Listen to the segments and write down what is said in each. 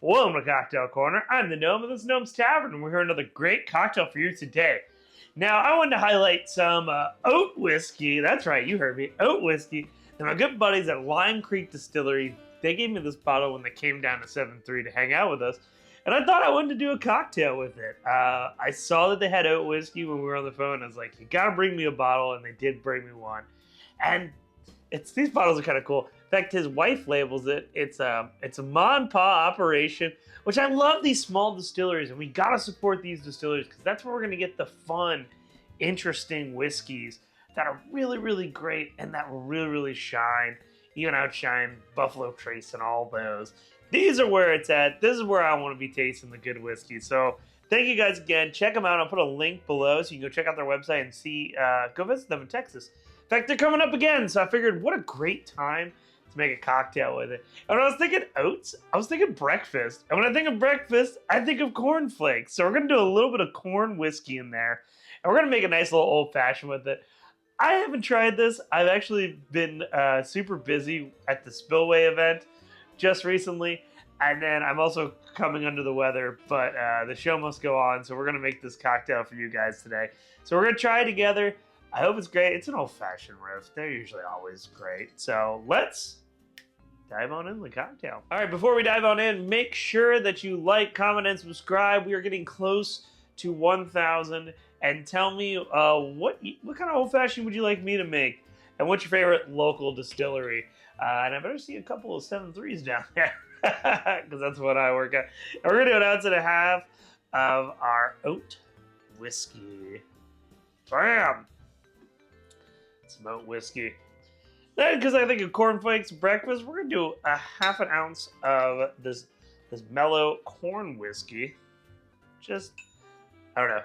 Welcome to Cocktail Corner. I'm the Gnome, and this is Gnome's Tavern, and we're here another great cocktail for you today. Now, I wanted to highlight some Oat Whiskey. That's right, you heard me. Oat Whiskey. And my good buddies at Lime Creek Distillery, they gave me this bottle when they came down to 7-3 to hang out with us. And I thought I wanted to do a cocktail with it. I saw that they had Oat Whiskey when we were on the phone. I was like, you gotta bring me a bottle, and they did bring me one. And these bottles are kind of cool. In fact, his wife labels it. It's a ma and pa operation, which I love these small distilleries, and we gotta support these distilleries because that's where we're gonna get the fun, interesting whiskeys that are really, really great and that will really, really shine, even outshine Buffalo Trace and all those. These are where it's at. This is where I want to be tasting the good whiskey. So thank you guys again. Check them out. I'll put a link below so you can go check out their website and see. Go visit them in Texas. In fact, they're coming up again, so I figured what a great time to make a cocktail with it. And when I was thinking oats, I was thinking breakfast. And when I think of breakfast, I think of cornflakes. So we're going to do a little bit of corn whiskey in there. And we're going to make a nice little old-fashioned with it. I haven't tried this. I've actually been super busy at the Spillway event just recently. And then I'm also coming under the weather, but the show must go on. So we're going to make this cocktail for you guys today. So we're going to try it together. I hope it's great. It's an old-fashioned roast. They're usually always great. So let's dive on into the cocktail. All right, before we dive on in, make sure that you like, comment, and subscribe. We are getting close to 1,000. And tell me what kind of old-fashioned would you like me to make? And what's your favorite local distillery? And I better see a couple of 7-3s down there. Because that's what I work at. And we're going to do an ounce and a half of our oat whiskey. Bam! Some oat whiskey. Then, because I think of cornflakes breakfast, we're going to do a half an ounce of this mellow corn whiskey. Just, I don't know.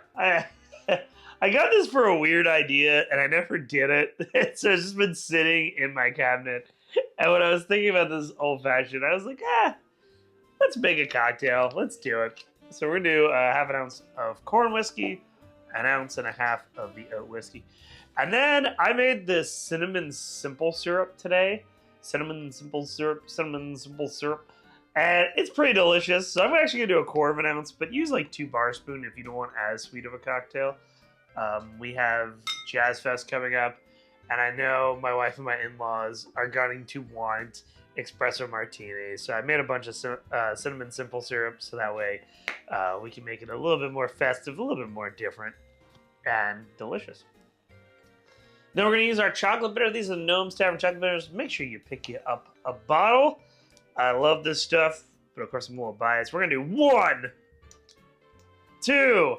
I got this for a weird idea, and I never did it. So it's just been sitting in my cabinet. And when I was thinking about this old-fashioned, I was like, let's make a cocktail. Let's do it. So we're going to do half an ounce of corn whiskey, an ounce and a half of the oat whiskey. And then I made this cinnamon simple syrup today. Cinnamon simple syrup. And it's pretty delicious. So I'm actually going to do a quarter of an ounce, but use like 2 bar spoon if you don't want as sweet of a cocktail. We have Jazz Fest coming up, and I know my wife and my in-laws are going to want espresso martinis. So I made a bunch of cinnamon simple syrup so that way we can make it a little bit more festive, a little bit more different, and delicious. Then we're going to use our chocolate bitter. These are the Gnome's Tavern chocolate bitters. Make sure you pick you up a bottle. I love this stuff, but of course I'm a little biased. We're going to do 1, 2,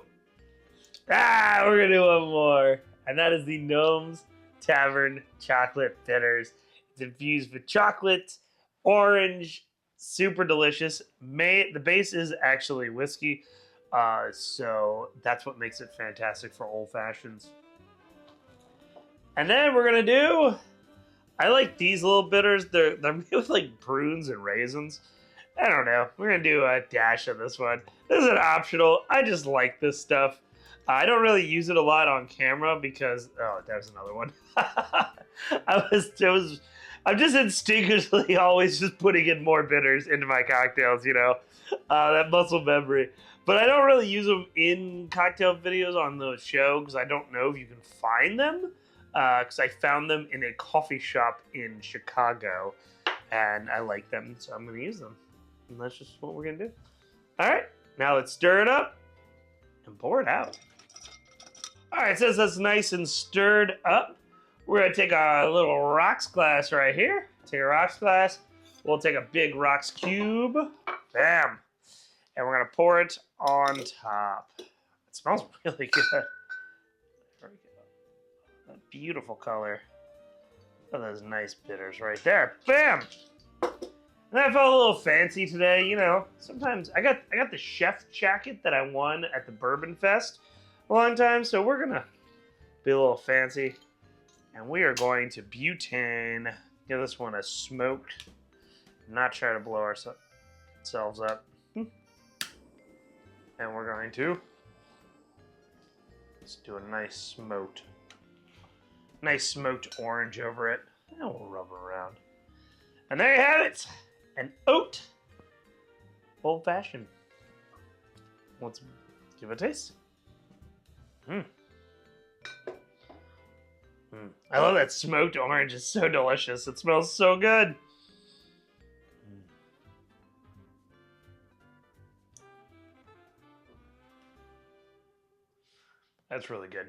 we're going to do one more. And that is the Gnome's Tavern chocolate bitters. It's infused with chocolate, orange, super delicious. The base is actually whiskey, so that's what makes it fantastic for old fashions. And then we're going to do, I like these little bitters. They're made with like prunes and raisins. I don't know. We're going to do a dash of this one. This is an optional. I just like this stuff. I don't really use it a lot on camera because, oh, there's another one. I'm just instinctively always just putting in more bitters into my cocktails, you know, that muscle memory. But I don't really use them in cocktail videos on the show because I don't know if you can find them. Because I found them in a coffee shop in Chicago, and I like them, so I'm going to use them. And that's just what we're going to do. All right, now let's stir it up and pour it out. All right, since that's nice and stirred up, we're going to take a little rocks glass right here. Take a rocks glass. We'll take a big rocks cube. Bam. And we're going to pour it on top. It smells really good. That beautiful color. Look at those nice bitters right there. Bam! And I felt a little fancy today, you know. Sometimes I got the chef jacket that I won at the Bourbon Fest a long time, so we're gonna be a little fancy. And we are going to butane. Give this one a smoked. Not try to blow ourselves up. And we're going to let's do a nice smoked orange over it. And we'll rub it around. And there you have it. An oat old fashioned. Let's give it a taste. I love that smoked orange. It's so delicious. It smells so good. That's really good.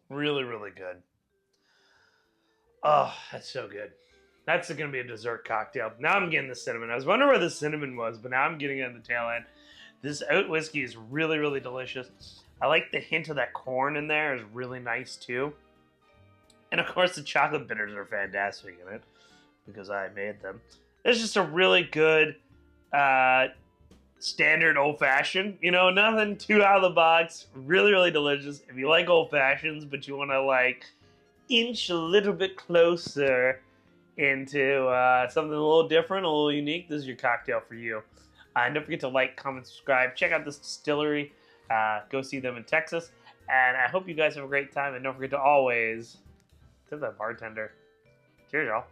Really, really good. Oh, that's so good. That's going to be a dessert cocktail. Now I'm getting the cinnamon. I was wondering where the cinnamon was, but now I'm getting it in the tail end. This oat whiskey is really, really delicious. I like the hint of that corn in there. Is really nice too. And of course the chocolate bitters are fantastic in it because I made them. It's just a really good standard old fashioned. You know, nothing too out of the box. Really, really delicious. If you like old fashions, but you want to like inch a little bit closer into something a little different, a little unique, this is your cocktail for you. And don't forget to like, comment, subscribe. Check out this distillery. Go see them in Texas. And I hope you guys have a great time. And don't forget to always tip that bartender. Cheers, y'all.